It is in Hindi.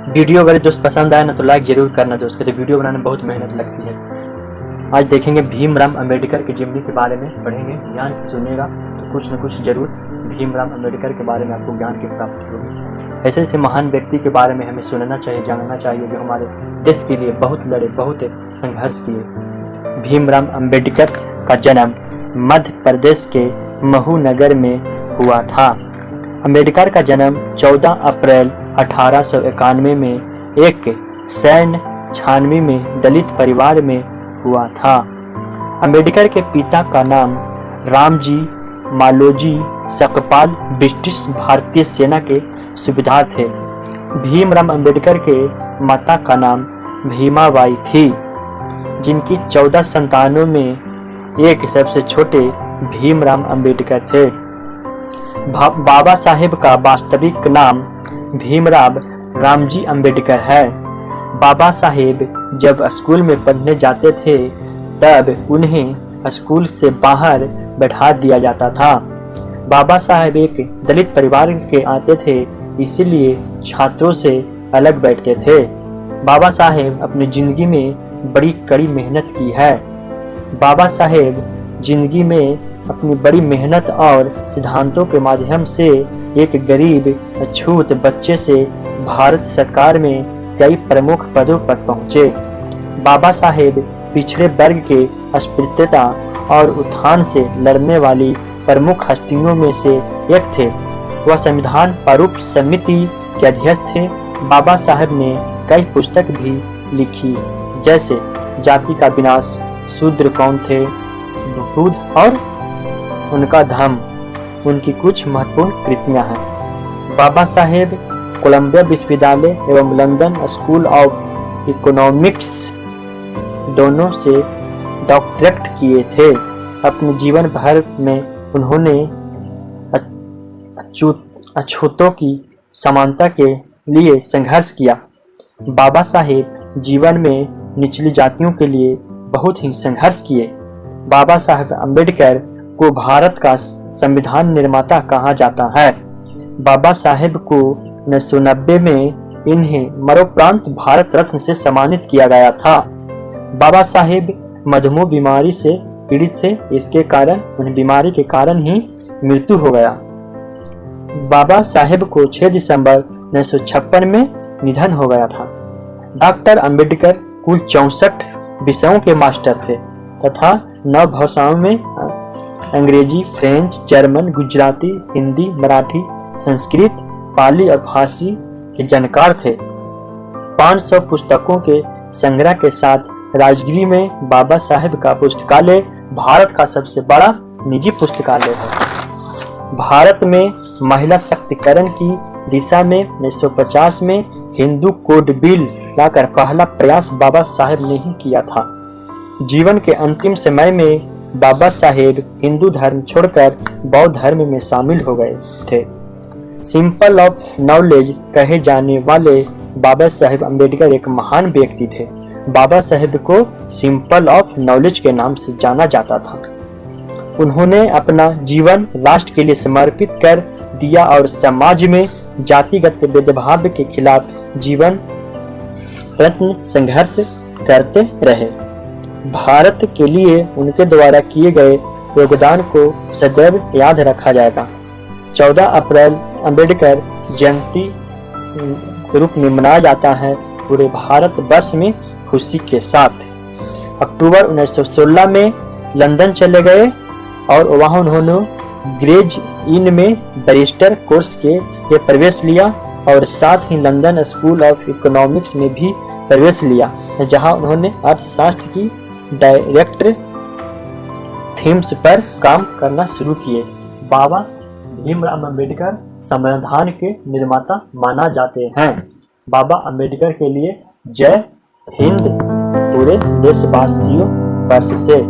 वीडियो अगर दोस्त पसंद आए ना तो लाइक जरूर करना दोस्त, तो वीडियो बनाने में बहुत मेहनत लगती है। आज देखेंगे भीमराव अंबेडकर की जीवनी के बारे में पढ़ेंगे, ध्यान से सुनिएगा तो कुछ न कुछ जरूर भीमराव अंबेडकर के बारे में आपको ज्ञान की प्राप्ति होगी। ऐसे ऐसे महान व्यक्ति के बारे में हमें सुनना चाहिए, जानना चाहिए, जो हमारे देश के लिए बहुत लड़े, बहुत संघर्ष किए। भीमराव अंबेडकर का जन्म मध्य प्रदेश के महू नगर में हुआ था। अंबेडकर का जन्म 14 अप्रैल 1891 में एक सैन्य छावनी में दलित परिवार में हुआ था। अंबेडकर के पिता का नाम रामजी मालोजी सकपाल ब्रिटिश भारतीय सेना के सूबेदार थे। भीमराव अंबेडकर के माता का नाम भीमाबाई थी, जिनकी 14 संतानों में एक सबसे छोटे भीमराव अंबेडकर थे। बाबा साहेब का वास्तविक नाम भीमराव रामजी अंबेडकर है। बाबा साहेब जब स्कूल में पढ़ने जाते थे तब उन्हें स्कूल से बाहर बैठा दिया जाता था। बाबा साहेब एक दलित परिवार के आते थे, इसीलिए छात्रों से अलग बैठते थे। बाबा साहेब अपनी जिंदगी में बड़ी कड़ी मेहनत की है। बाबा साहेब जिंदगी में अपनी बड़ी मेहनत और सिद्धांतों के माध्यम से एक गरीब अछूत बच्चे से भारत सरकार में कई प्रमुख पदों पर पहुंचे। बाबा साहेब पिछड़े वर्ग के अस्पृश्यता और उत्थान से लड़ने वाली प्रमुख हस्तियों में से एक थे। वह संविधान प्रारूप समिति के अध्यक्ष थे। बाबा साहेब ने कई पुस्तक भी लिखी, जैसे जाति का विनाश, शूद्र कौन थे, बुद्ध और उनका धर्म। उनकी कुछ महत्वपूर्ण कृतियां हैं। बाबा साहेब कोलंबिया विश्वविद्यालय एवं लंदन स्कूल ऑफ इकोनॉमिक्स दोनों से डॉक्टरेट किए थे। अपने जीवन भर में उन्होंने अछूतों की समानता के लिए संघर्ष किया। बाबा साहेब जीवन में निचली जातियों के लिए बहुत ही संघर्ष किए। बाबा साहेब अंबेडकर को भारत का संविधान निर्माता कहा जाता है। बाबा साहेब को 1990 में इन्हें मरणोपरांत भारत रत्न से सम्मानित किया गया था। बाबा साहेब मधुमेह बीमारी से पीड़ित थे, इसके कारण उन्हें बीमारी के कारण ही मृत्यु हो गया। बाबा साहेब को 6 दिसंबर 1956 में निधन हो गया था। डॉक्टर अंबेडकर कुल 64 विषयों के मास्टर थे तथा 9 भाषाओं में अंग्रेजी, फ्रेंच, जर्मन, गुजराती, हिंदी, मराठी, संस्कृत, पाली और फारसी के जानकार थे। 500 पुस्तकों के संग्रह के साथ राजगिरी में बाबा साहेब का पुस्तकालय भारत का सबसे बड़ा निजी पुस्तकालय है। भारत में महिला शक्तिकरण की दिशा में 1950 में हिंदू कोड बिल लाकर पहला प्रयास बाबा साहेब ने ही किया था। जीवन के अंतिम समय में बाबा साहेब हिंदू धर्म छोड़कर बौद्ध धर्म में शामिल हो गए थे। सिंपल ऑफ नॉलेज कहे जाने वाले बाबा साहेब अंबेडकर एक महान व्यक्ति थे। बाबा साहेब को सिंपल ऑफ नॉलेज के नाम से जाना जाता था। उन्होंने अपना जीवन राष्ट्र के लिए समर्पित कर दिया और समाज में जातिगत भेदभाव के खिलाफ जीवन प्रयत्न संघर्ष करते रहे। भारत के लिए उनके द्वारा किए गए योगदान को सदैव याद रखा जाएगा। 14 अप्रैल अंबेडकर जयंती के रूप में मनाया जाता है पूरे भारत वर्ष में खुशी के साथ। अक्टूबर 1916 में लंदन चले गए और वहां उन्होंने ग्रेज इन में बैरिस्टर कोर्स के लिए प्रवेश लिया और साथ ही लंदन स्कूल ऑफ इकोनॉमिक्स में भी प्रवेश लिया, जहां उन्होंने अर्थशास्त्र की डायरेक्टर थीम्स पर काम करना शुरू किए। बाबा भीमराव अंबेडकर संविधान के निर्माता माना जाते हैं। बाबा अंबेडकर के लिए जय हिंद पूरे देशवासियों वर्ष से।